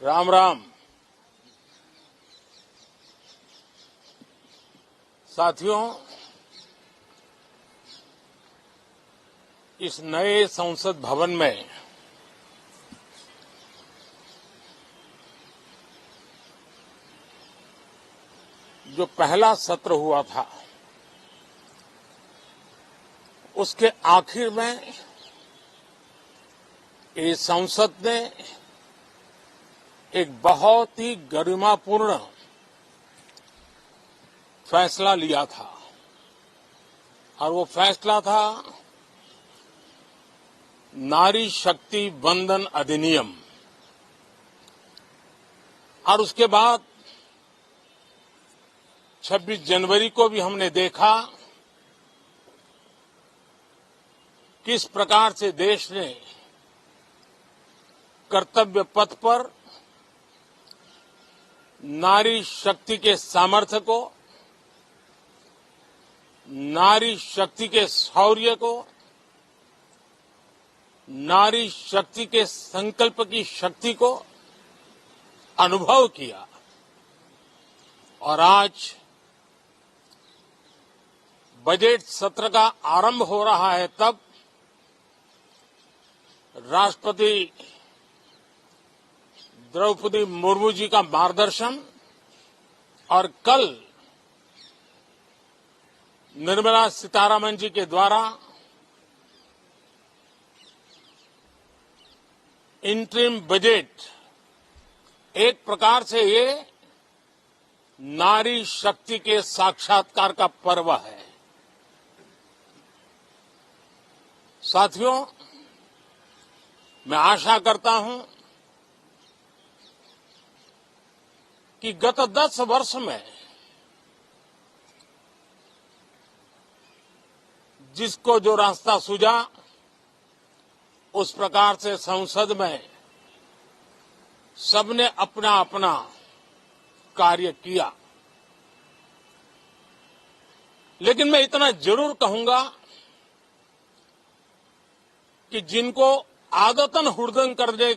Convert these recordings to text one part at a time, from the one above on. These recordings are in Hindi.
राम राम। साथियों, इस नए संसद भवन में जो पहला सत्र हुआ था, उसके आखिर में इस संसद ने एक बहुत ही गरिमापूर्ण फैसला लिया था और वो फैसला था नारी शक्ति वंदन अधिनियम। और उसके बाद 26 जनवरी को भी हमने देखा किस प्रकार से देश ने कर्तव्य पथ पर नारी शक्ति के सामर्थ्य को, नारी शक्ति के शौर्य को, नारी शक्ति के संकल्प की शक्ति को अनुभव किया। और आज बजट सत्र का आरंभ हो रहा है, तब राष्ट्रपति द्रौपदी मुर्मू जी का मार्गदर्शन और कल निर्मला सीतारमण जी के द्वारा इंटरिम बजट, एक प्रकार से ये नारी शक्ति के साक्षात्कार का पर्व है। साथियों, मैं आशा करता हूं कि गत 10 वर्ष में जिसको जो रास्ता सूझा, उस प्रकार से संसद में सबने अपना अपना कार्य किया। लेकिन मैं इतना जरूर कहूंगा कि जिनको आदतन हुड़दंग करने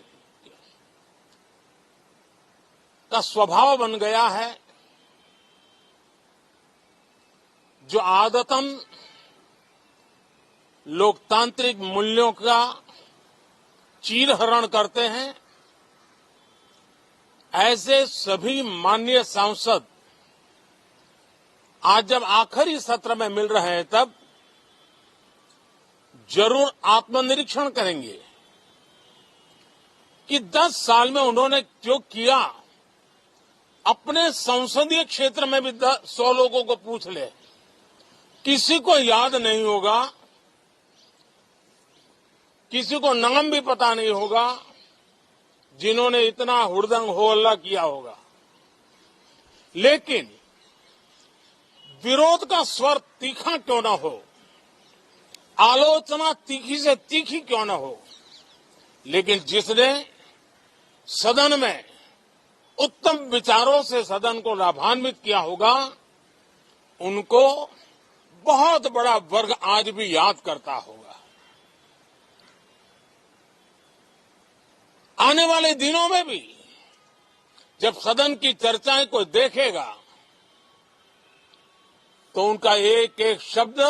का स्वभाव बन गया है, जो आदतन लोकतांत्रिक मूल्यों का चीरहरण करते हैं, ऐसे सभी माननीय सांसद आज जब आखिरी सत्र में मिल रहे हैं, तब जरूर आत्मनिरीक्षण करेंगे कि 10 साल में उन्होंने जो किया। अपने संसदीय क्षेत्र में भी 100 लोगों को पूछ ले, किसी को याद नहीं होगा, किसी को नाम भी पता नहीं होगा जिन्होंने इतना हुड़दंग हो हल्ला किया होगा। लेकिन विरोध का स्वर तीखा क्यों न हो, आलोचना तीखी से तीखी क्यों न हो, लेकिन जिसने सदन में उत्तम विचारों से सदन को लाभान्वित किया होगा, उनको बहुत बड़ा वर्ग आज भी याद करता होगा। आने वाले दिनों में भी जब सदन की चर्चाएं कोई देखेगा, तो उनका एक एक शब्द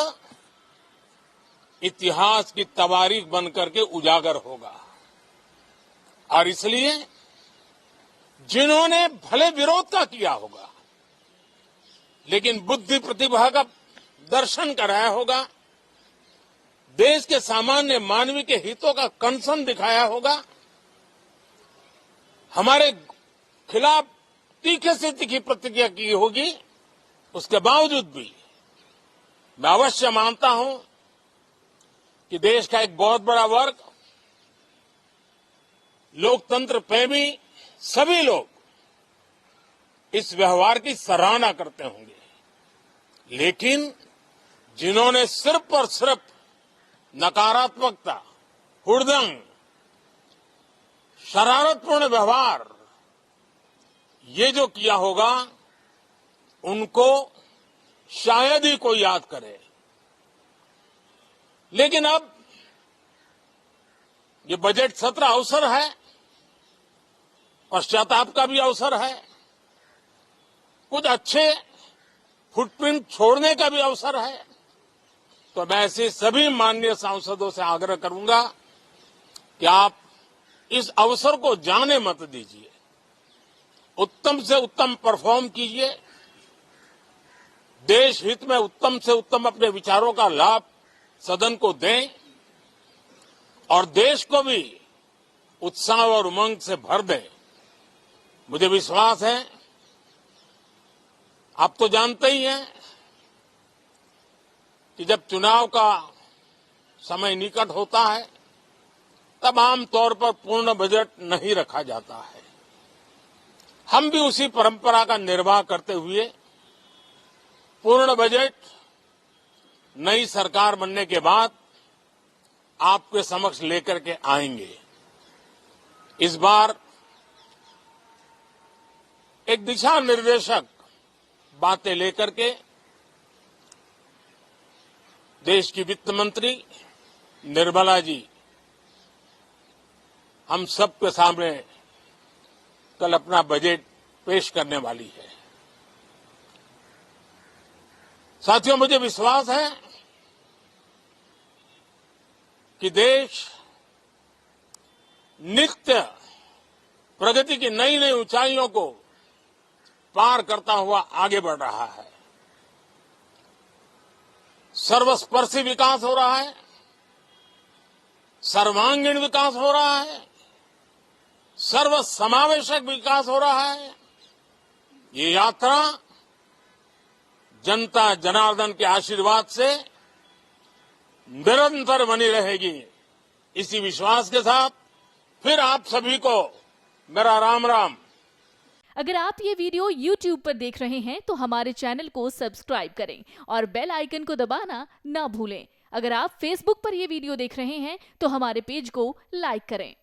इतिहास की तवारीख बनकर के उजागर होगा। और इसलिए जिन्होंने भले विरोध का किया होगा, लेकिन बुद्धि प्रतिभा का दर्शन कराया होगा, देश के सामान्य मानवी के हितों का कंसर्न दिखाया होगा, हमारे खिलाफ तीखे से तीखी प्रतिक्रिया की होगी, उसके बावजूद भी मैं अवश्य मानता हूं कि देश का एक बहुत बड़ा वर्ग, लोकतंत्र प्रेमी सभी लोग इस व्यवहार की सराहना करते होंगे। लेकिन जिन्होंने सिर्फ और सिर्फ नकारात्मकता, हुड़दंग, शरारतपूर्ण व्यवहार, ये जो किया होगा, उनको शायद ही कोई याद करे। लेकिन अब ये बजट सत्र अवसर है पश्चाताप का भी अवसर है, कुछ अच्छे फुटप्रिंट छोड़ने का भी अवसर है। तो मैं ऐसे सभी माननीय सांसदों से आग्रह करूंगा कि आप इस अवसर को जाने मत दीजिए, उत्तम से उत्तम परफॉर्म कीजिए, देश हित में उत्तम से उत्तम अपने विचारों का लाभ सदन को दें और देश को भी उत्साह और उमंग से भर दें। मुझे विश्वास है, आप तो जानते ही हैं कि जब चुनाव का समय निकट होता है तब आमतौर पर पूर्ण बजट नहीं रखा जाता है। हम भी उसी परंपरा का निर्वाह करते हुए पूर्ण बजट नई सरकार बनने के बाद आपके समक्ष लेकर के आएंगे। इस बार एक दिशा निर्देशक बातें लेकर के देश की वित्त मंत्री निर्मला जी हम सबके सामने कल अपना बजट पेश करने वाली है। साथियों, मुझे विश्वास है कि देश नित्य प्रगति की नई नई ऊंचाइयों को पार करता हुआ आगे बढ़ रहा है। सर्वस्पर्शी विकास हो रहा है, सर्वांगीण विकास हो रहा है, सर्वसमावेशक विकास हो रहा है। ये यात्रा जनता जनार्दन के आशीर्वाद से निरंतर बनी रहेगी। इसी विश्वास के साथ फिर आप सभी को मेरा राम राम। अगर आप ये वीडियो YouTube पर देख रहे हैं तो हमारे चैनल को सब्सक्राइब करें और बेल आइकन को दबाना ना भूलें। अगर आप Facebook पर ये वीडियो देख रहे हैं तो हमारे पेज को लाइक करें।